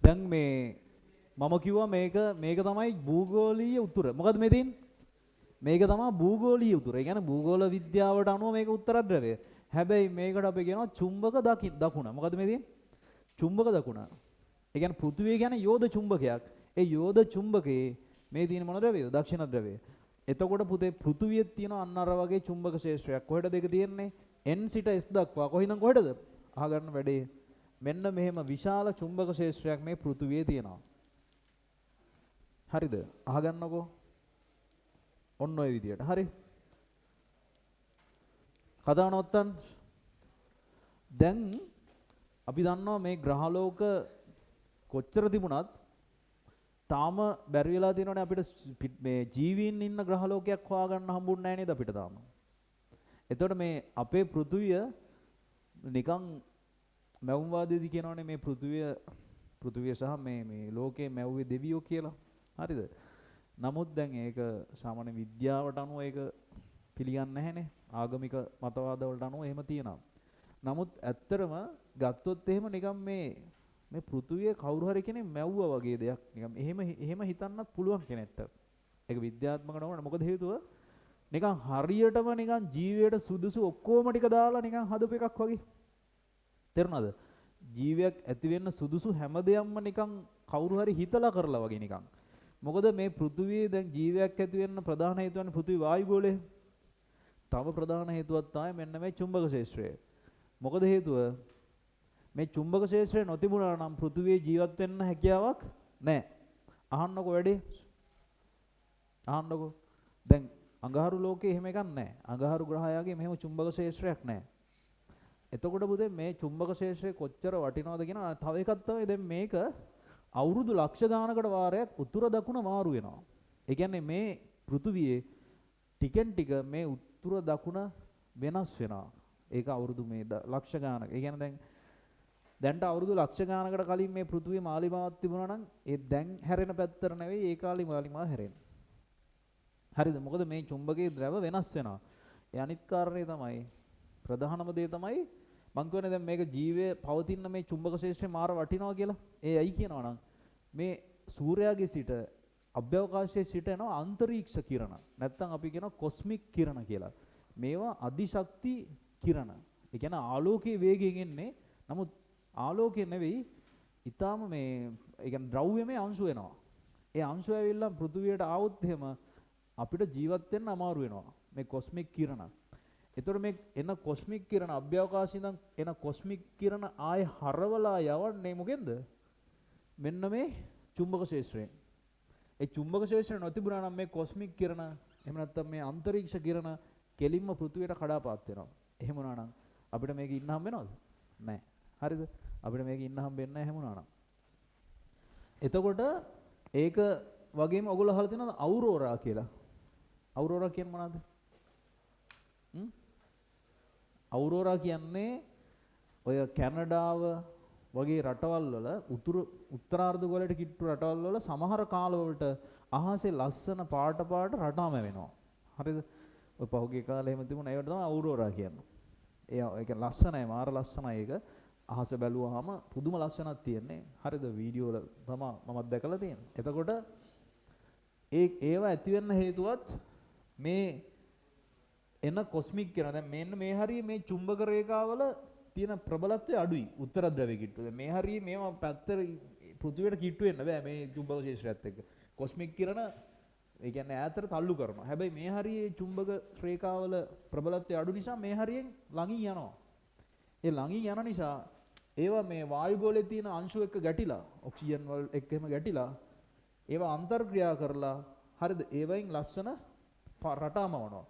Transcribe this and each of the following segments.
දැන් මේ මම කිව්වා මේක තමයි භූගෝලීය උතුර. මොකද මේ තියෙන්නේ? මේක තමයි භූගෝලීය උතුර. ඒ කියන්නේ භූගෝල විද්‍යාවට අනුව මේක උත්තරද්‍රවය. හැබැයි මේකට අපි කියනවා චුම්බක දකුණ. මොකද මේ තියෙන්නේ? චුම්බක දකුණ. ඒ කියන්නේ පෘථිවිය කියන්නේ යෝධ චුම්බකයක්. ඒ යෝධ චුම්බකේ මේ තියෙන මොන ද්‍රවයද? දක්ෂිණ ද්‍රවය. එතකොට පුතේ පෘථිවියේ තියෙන අන්න අර වගේ චුම්බක ක්ෂේත්‍රයක්. කොහෙද දෙක තියෙන්නේ? N සිට S දක්වා. කොහින්ද කොහෙටද? අහගන්න වැඩේ. මෙන්න මෙහෙම විශාල චුම්බක ක්ෂේත්‍රයක් මේ පෘථිවියේ තියෙනවා. හරිද? අහගන්නකෝ. ඔන්න ඔය විදියට. හරි. කතාව නවත්තන්න. දැන් අපි දන්නවා මේ ග්‍රහලෝක කොච්චර තිබුණත් තාම බැරි වෙලා තියෙනවනේ අපිට මේ ජීවීන් ඉන්න ග්‍රහලෝකයක් හොයාගන්න හම්බුන්නේ නැහැ නේද අපිට තාම. එතකොට මේ අපේ පෘථුවිය නිකන් මැවුම්වාදයේදී කියනවනේ මේ පෘථුවිය සහ මේ ලෝකේ මැව්වේ දෙවියෝ කියලා. හරිද? නමුත් දැන් ඒක සාමාන්‍ය විද්‍යාවට අනුව ඒක පිළිගන්නේ නැහැනේ. ආගමික මතවාද වලට අනුව එහෙම තියෙනවා. නමුත් ඇත්තටම ගත්තොත් එහෙම නිකන් මේ පෘථුවිය කවුරු හරි කෙනෙක් මැව්වා වගේ දෙයක්. නිකන් එහෙම හිතන්නත් පුළුවන් කෙනෙක්ට. ඒක විද්‍යාත්මක නෝන. මොකද හේතුව නිකන් හරියටම නිකන් ජීවයට සුදුසු ඔක්කොම ටික දාලා නිකන් හදපු එකක් වගේ. තේරුණාද? ජීවයක් ඇති වෙන්න සුදුසු හැම දෙයක්ම නිකන් කවුරු හරි හිතලා කරලා වගේ නිකන්. මොකද මේ පෘථුවියේ දැන් ජීවයක් ඇති වෙන්න ප්‍රධාන හේතුවනේ පෘථිවි වායුගෝලය. තව ප්‍රධාන හේතුවක් තමයි මෙන්න මේ චුම්බක ක්ෂේත්‍රය. මොකද හේතුව මේ චුම්බක ක්ෂේත්‍රය නොතිබුණා නම් පෘථිවියේ ජීවත් වෙන්න හැකියාවක් නැහැ. අහන්නකෝ වැඩේ. අහන්නකෝ. දැන් අඟහරු ලෝකේ එහෙම එකක් නැහැ. අඟහරු ග්‍රහයාගේ මෙහෙම චුම්බක ක්ෂේත්‍රයක් නැහැ. එතකොට බුදේ මේ චුම්බක ක්ෂේත්‍රය කොච්චර වටිනවද කියන තව එකක් තමයි දැන් මේක අවුරුදු ලක්ෂ ගානකට වාරයක් උතුර දකුණ මාරු වෙනවා. ඒ කියන්නේ මේ පෘථුවියේ ටිකෙන් ටික මේ උතුර දකුණ වෙනස් වෙනවා. ඒක අවුරුදු මේ ලක්ෂ ගානක. ඒ කියන්නේ දැන්ට අවුරුදු ලක්ෂ ගානකට කලින් මේ පෘථුවියේ මාලිමාවක් තිබුණා නම් ඒ දැන් හැරෙන පැත්තට නෙවෙයි ඒ කාලේ මාලිමාව හැරෙන්නේ. හරිද? මොකද මේ චුම්බකයේ ද්‍රව වෙනස් වෙනවා. ඒ අනිත් කාරණේ තමයි ප්‍රධානම දේ තමයි මං කියන්නේ දැන් මේක ජීවයේ පවතින මේ චුම්බක ක්ෂේත්‍රේ මාර වටිනවා කියලා. ඒ ඇයි කියනවා නම් මේ සූර්යාගේ සිට අභ්‍යවකාශයේ සිට එන අන්තරීක්ෂ කිරණ. නැත්තම් අපි කියනවා කොස්මික් කිරණ කියලා. මේවා අධිශක්ති කිරණ. ඒ කියන්නේ ආලෝකයේ වේගයෙන් එන්නේ. නමුත් ආලෝකය නෙවෙයි ඊටාම මේ ඒ කියන්නේ ද්‍රව්‍යමය අංශු වෙනවා. ඒ අංශු ඇවිල්ලා පෘථුවියට ආවොත් එහෙම අපිට ජීවත් වෙන්න අමාරු වෙනවා. මේ කොස්මික් කිරණ. එතකොට මේ එන කොස්මික් කිරණ අභ්‍යවකාශයෙන් එන කොස්මික් කිරණ ආයේ හරවලා යවන්නේ මොකෙන්ද? මෙන්න මේ චුම්බක ක්ෂේත්‍රයෙන්. ඒ චුම්බක ක්ෂේත්‍රය නොතිබුණා නම් මේ කොස්මික් කිරණ එහෙම නැත්නම් මේ අන්තරීක්ෂ කිරණ කෙලින්ම පෘථුවියට කඩාපාත් වෙනවා. එහෙම වුණා නම් අපිට මේක ඉන්න හම්බ වෙනවද? නැහැ. හරිද? අපිට මේක ඉන්න හම්බ වෙන්නේ නැහැ එහෙම වුණා නම්. එතකොට ඒක වගේම ඔයගොල්ලෝ අහලා තියෙනවද අවුරෝරා කියලා? අවුරෝරා කියන්නේ මොනවද? අවුරෝරා කියන්නේ ඔය කැනඩාව වගේ රටවල් වල උත්තරාර්ධ ගෝලයට කිට්ටු රටවල් වල සමහර කාලවලට අහසේ ලස්සන පාට රටාම වෙනවා. හරිද? ඔය පහුගිය කාලේ එහෙම තිබුණා. ඒකට තමයි අවුරෝරා කියන්නේ. ඒක ලස්සනයි, මාර ලස්සනයි ඒක. අහස බැලුවාම පුදුම ලස්සනක් තියෙන්නේ. හරිද? වීඩියෝ වල තමයි මමත් දැකලා තියෙන්නේ. එතකොට ඒව ඇති වෙන්න හේතුවත් මේ එන කොස්මික් කියන දැන් මෙන්න මේ හරිය මේ චුම්බක රේඛාවල තියෙන ප්‍රබලත්වය අඩුයි උත්තර ද්‍රව්‍ය කිට්ටු. දැන් මේ හරිය මේවා පැත්තට පෘථිවියට කිට්ටු වෙන්න බෑ මේ චුම්බක ක්ෂේත්‍රයත් එක්ක. කොස්මික් කිරණ ඒ කියන්නේ ඈතට තල්ලු කරනවා. හැබැයි මේ හරියේ චුම්බක රේඛාවල ප්‍රබලත්වය අඩු නිසා මේ හරියෙන් ළඟින් යනවා. ඒ ළඟින් යන නිසා ඒවා මේ වායුගෝලයේ තියෙන අංශු එක්ක ගැටිලා ඔක්සිජන් වල එක්ක එහෙම ගැටිලා ඒවා අන්තර්ක්‍රියා කරලා හරිද? ඒවෙන් ලස්සන රටාම වනවා.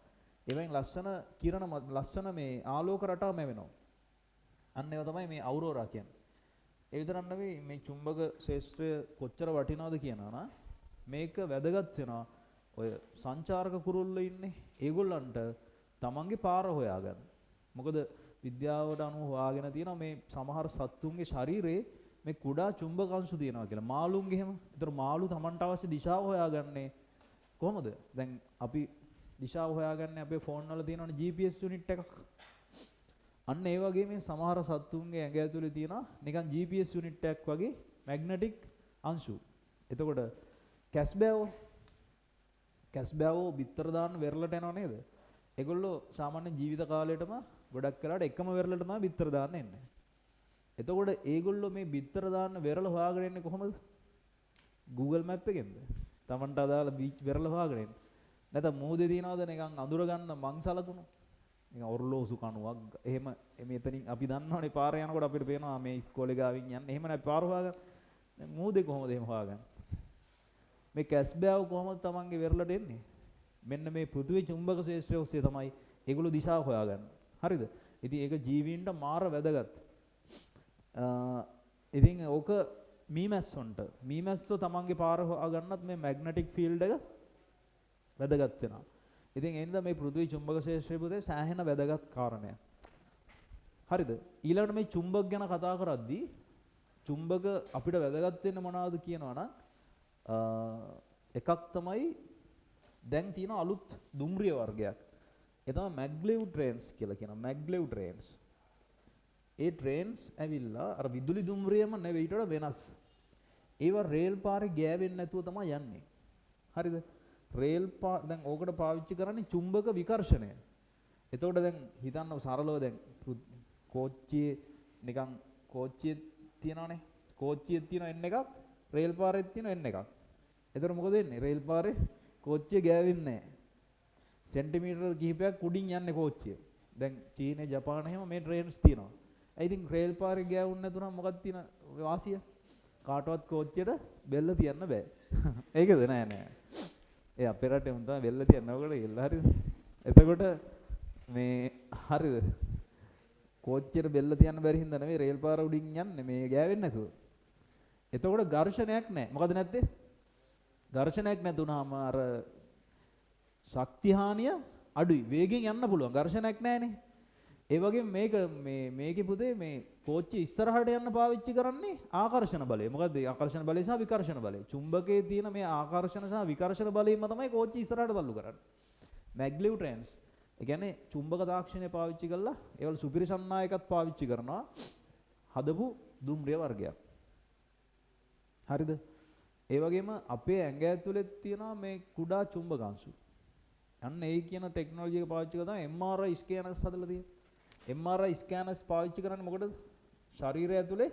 ඒවෙන් ලස්සන කිරණ ලස්සන මේ ආලෝක රටාම වෙනවා. අන්න ඒවා තමයි මේ අවුරෝරා කියන්නේ. ඒ විතරක් නෙවෙයි මේ චුම්බක ක්ෂේත්‍රය කොච්චර වටිනවද කියනවා නම් මේක වැදගත් වෙනවා ඔය සංචාරක කුරුල්ලෝ ඉන්නේ ඒගොල්ලන්ට තමන්ගේ පාර හොයාගන්න. මොකද විද්‍යාවට අනුව හොයාගෙන තියෙනවා මේ සමහර සත්තුන්ගේ ශරීරයේ මේ කුඩා චුම්බක අංශු තියෙනවා කියලා. මාළුන්ගේ එහෙම. ඒතර මාළු තමන්ට අවශ්‍ය දිශාව හොයාගන්නේ කොහොමද? දැන් අපි දිශාව හොයාගන්නේ අපේ ෆෝන් වල තියෙනවනේ GPS යුනිට් එකක්. අන්න ඒ වගේ මේ සමහර සත්තුන්ගේ ඇඟ ඇතුලේ තියෙන නිකන් GPS යුනිට් එකක් වගේ මැග්නටික් අංශු. එතකොට කැස්බෑවෝ බිත්තර දාන්න වෙරළට එනව නේද? ඒගොල්ලෝ සාමාන්‍ය ජීවිත කාලයටම ගොඩක් වෙලාවට එකම වෙරළට තමයි බිත්තර දාන්න එන්නේ. එතකොට ඒගොල්ලෝ මේ බිත්තර දාන්න වෙරළ හොයාගෙන එන්නේ කොහොමද? Google Map එකෙන්ද? Tamanට අදාළ බීච් වෙරළ හොයාගෙන එන්නේ. නැත්නම් මූදේ තියනවද නිකන් අඳුර ගන්න මං සලකුණු? නිකන් ඔර්ලෝසු කණුවක් එහෙම මෙතනින් අපි දන්නවනේ පාරේ යනකොට අපිට පේනවා මේ ඉස්කෝලේ ගාවින් යන්නේ. එහෙම නැත්නම් පාර හොයාගන්න. දැන් මූදේ කොහොමද එහෙම හොයාගන්නේ? මේ කැස්බෑව කොහොමද Tamanගේ වෙරළට එන්නේ? මෙන්න මේ පෘථිවි චුම්බක ක්ෂේත්‍රය ඔස්සේ තමයි ඒගොල්ලෝ දිශාව හොයාගන්නේ. හරිද? ඉතින් ඒක ජීවීන්ට මාර වැදගත්. ඉතින් ඕක මීමැස්සෝ Tamanගේ පාර හොයාගන්නත් මේ මැග්නටික් ෆීල්ඩ් එක වැදගත් වෙනවා. ඉතින් ඒ නිසා මේ පෘථිවි චුම්බක ක්ෂේත්‍රය පුතේ සෑහෙන වැදගත් කාරණයක්. හරිද? ඊළඟට මේ චුම්බක ගැන කතා කරද්දී චුම්බක අපිට වැදගත් වෙන්නේ මොනවද කියනවනම් එකක් තමයි දැන් තියෙන අලුත් දුම්රිය වර්ගයක්. ඒ තමයි මැග්ලෙව් ට්‍රේන්ස් කියලා කියනවා. මැග්ලෙව් ට්‍රේන්ස්. ඒ ට්‍රේන්ස් ඇවිල්ලා අර විදුලි දුම්රියම නෙවෙයි ඊට වඩා වෙනස්. ඒවා රේල් පාරේ ගෑවෙන්නේ නැතුව තමයි යන්නේ. හරිද? රේල් දැන් ඕකට පාවිච්චි කරන්නේ චුම්බක විකර්ෂණය. එතකොට දැන් හිතන්න සරලව දැන් කෝච්චියේ නිකන් කෝච්චියේ තියනවනේ. කෝච්චියේ තියෙන එන්න එකක් රේල් පාරේ තියෙන එන්න එකක්. එතකොට මොකද වෙන්නේ? රේල් පාරේ කෝච්චිය ගෑවෙන්නේ නැහැ. සෙන්ටිමීටර් කිහිපයක් උඩින් යන්නේ කෝච්චිය. දැන් චීනේ ජපානයේ හැම මේ ට්‍රේන්ස් තියෙනවා. I think රේල් පාරේ ගෑවුන්නේ නැතුණා මොකක්ද තියෙන වාසිය? කාටවත් කෝච්චියට බෙල්ල තියන්න බෑ. ඒකද නෑ. ඒ අපේ රටේ උන් තමයි බෙල්ල තියන්න ඕකට ගිහලා හරිද? එතකොට මේ හරිද? කෝච්චියට බෙල්ල තියන්න බැරි හින්දා නෙවෙයි රේල් පාර උඩින් යන්නේ මේ ගෑවෙන්නේ නැතුව. එතකොට ඝර්ෂණයක් නැහැ. මොකද නැත්තේ? ඝර්ෂණයක් නැතුණාම අර ශක්ති හානිය අඩුයි. වේගෙන් යන්න පුළුවන්. ඝර්ෂණයක් නැහැනේ. ඒ වගේ මේකේ පුතේ මේ කෝච්චිය ඉස්සරහට යන්න පාවිච්චි කරන්නේ ආකර්ෂණ බලය. මොකද්ද? ආකර්ෂණ බලය සහ විකර්ෂණ බලය. චුම්බකයේ තියෙන මේ ආකර්ෂණ සහ විකර්ෂණ බලයෙන්ම තමයි කෝච්චිය ඉස්සරහට තල්ලු කරන්නේ. මැග්ලෙව් ට්‍රේන්ස්. ඒ කියන්නේ චුම්බක තාක්ෂණය පාවිච්චි කරලා ඒවල සුපිරිසන්නායකත් පාවිච්චි කරනවා. හදපු දුම්රිය වර්ගයක්. හරිද? ඒ වගේම අපේ ඇඟ ඇතුලේ තියෙනවා මේ කුඩා චුම්බක අංශු. අන්න ඒ කියන ටෙක්නොලොජි එක පාවිච්චි කරලා තමයි MRI ස්කෑනර්ස් හදලා තියෙන්නේ. MRI ස්කෑනර්ස් පාවිච්චි කරන්නේ මොකටද? ශරීරය ඇතුලේ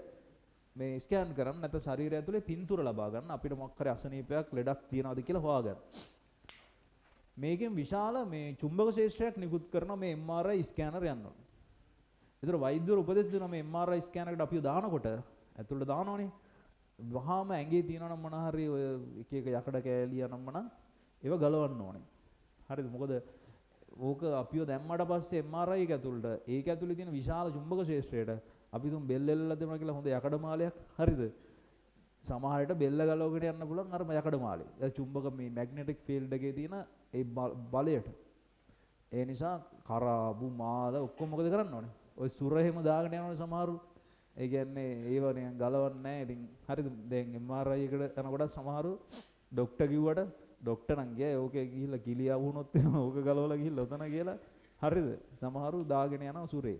මේ ස්කෑන් කරන්න නැත්නම් ශරීරය ඇතුලේ පින්තූර ලබා ගන්න අපිට මොකක් හරි අසනීපයක් ලෙඩක් තියනවාද කියලා හොයාගන්න. මේකෙන් විශාල මේ චුම්බක ශේෂ්ත්‍රයක් නිකුත් කරන මේ MRI ස්කෑනර් යන්න ඕනේ. ඒතර වෛද්‍යවරු උපදෙස් දෙනවා මේ MRI ස්කෑනර් එකට අපිව දානකොට ඇතුළට දානවනේ. වහාම ඇඟේ තියෙනවා නම් මොන හරි ඔය එක එක යකඩ කෑලි යනම්ම නම් ඒව ගලවන්න ඕනේ. හරිද? මොකද ඕක අපිව දැම්මට පස්සේ MRI එක ඇතුළට ඒක ඇතුළේ තියෙන විශාල චුම්බක ශේෂ්ත්‍රයට අපි තුන් බෙල්ල එල්ලලා දෙනවා කියලා හොඳ යකඩ මාලයක්. හරිද? සමහරට බෙල්ල ගලවගෙන යන්න පුළුවන් අර යකඩ මාලේ. ඒ චුම්බක මේ මැග්නටික් ෆීල්ඩ් එකේ තියෙන ඒ බලයට. ඒ නිසා කරාබු මාල ඔක්කොම මොකද කරන්න ඕනේ? ඔය සුර එහෙම දාගෙන යනවනේ සමහරු. ඒ කියන්නේ ඒව නිකන් ගලවන්නේ නැහැ. ඉතින් හරිද? දැන් MRI එකට යනකොට සමහරු ડોක්ටර් කිව්වට ડોක්ටර් නම් ගියා ඕකේ ගිහිල්ලා කිලියා වුණොත් එහෙම ඕක ගලවලා ගිහිල්ලා ඔතන කියලා. හරිද? සමහරු දාගෙන යනවා සුරේ.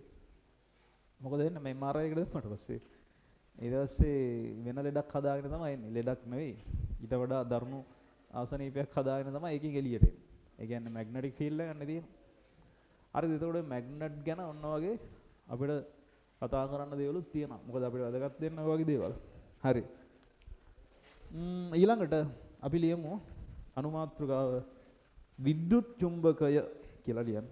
මොකද වෙන්නේ මේ MRI එකට දැම්මට පස්සේ ඊට පස්සේ වෙන ලෙඩක් හදාගෙන තමයි එන්නේ. ලෙඩක් නෙවෙයි. ඊට වඩා දරුණු ආසනීපයක් හදාගෙන තමයි ඒකෙන් එළියට එන්නේ. ඒ කියන්නේ මැග්නටික් ෆීල්ඩ් එක ගන්න තියෙන්නේ. හරිද? එතකොට මැග්නට් ගැන ඔන්න වගේ අපිට කතා කරන්න දේවලුත් තියෙනවා. මොකද අපිට වැදගත් දෙන්න ඔය වගේ දේවල්. හරි. ඊළඟට අපි ලියමු අනුමාත්‍රකාව විද්‍යුත් චුම්බකය කියලා ලියන්න.